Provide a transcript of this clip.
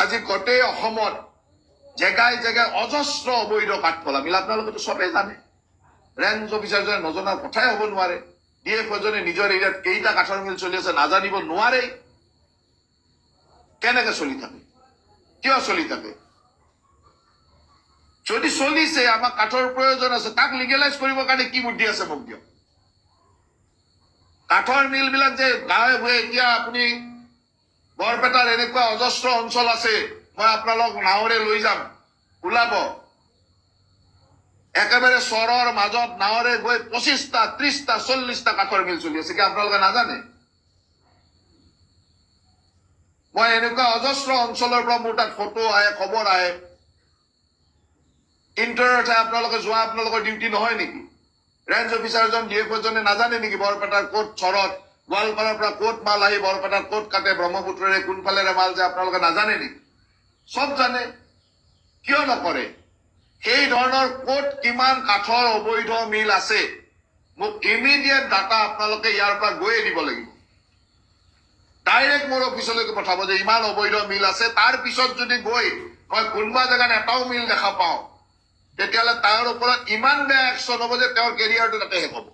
আজি গোটেই অসমত জেগাই জেগাই অজস্ৰ অবৈধ কাঠফলা মিল আপোনালোকেতো চবেই জানে ৰেঞ্জ অফিচাৰজনে নজনাৰ কথাই হ'ব নোৱাৰে ডিএফ এজনে নিজৰ এৰিয়াত কেইটা কাঠৰ মিল চলি আছে নাজানিব নোৱাৰে কেনেকে চলি থাকে কিয় চলি থাকে যদি চলিছে আমাক কাঠৰ প্ৰয়োজন আছে তাক লিগেলাইজ কৰিবৰ কাৰণে কি বুদ্ধি আছে মোক দিয়ক কাঠৰ মিল বিলাক যে গাঁৱে ভূঞে এতিয়া আপুনি বৰপেটাৰ এনেকুৱা অজস্ৰ অঞ্চল আছে মই আপোনালোক নাৱৰে লৈ যাম ওলাব একেবাৰে চৰৰ মাজত নাৱৰে গৈ 25টা 30টা 40টা কাঠৰ মিল চলি আছে কি আপোনালোকে নাজানে মই এনেকুৱা অজস্ৰ অঞ্চলৰ পৰা মোৰ তাত ফটো আহে খবৰ আহে ইণ্টাৰনেটে আপোনালোকে যোৱা আপোনালোকৰ ডিউটি নহয় নেকি ৰেঞ্জ অফিচাৰজন ডিএফ এজনে নাজানে নেকি বৰপেটাৰ ক'ত চৰত গোৱালপাৰাৰ পৰা ক'ত মাল আহি বৰপেটাৰ ক'ত কাটে ব্ৰহ্মপুত্ৰৰে কোনফালেৰে মাল যে আপোনালোকে নাজানে নেকি সব জানে কিয় নকৰে সেই ধৰণৰ ক'ত কিমান কাঠৰ অবৈধ মিল আছে মোক ইমিডিয়েট ডাটা আপোনালোকে ইয়াৰ পৰা গৈয়ে দিব লাগিব ডাইৰেক্ট মোৰ অফিচলৈকে পঠাব যে ইমান অবৈধ মিল আছে তাৰ পিছত যদি গৈ মই কোনোবা জেগাত এটাও মিল দেখা পাওঁ তেতিয়াহ'লে তাৰ ওপৰত ইমান বেয়া একশ্যন হ'ব যে তেওঁৰ কেৰিয়াৰটো তাতে শেষ হ'ব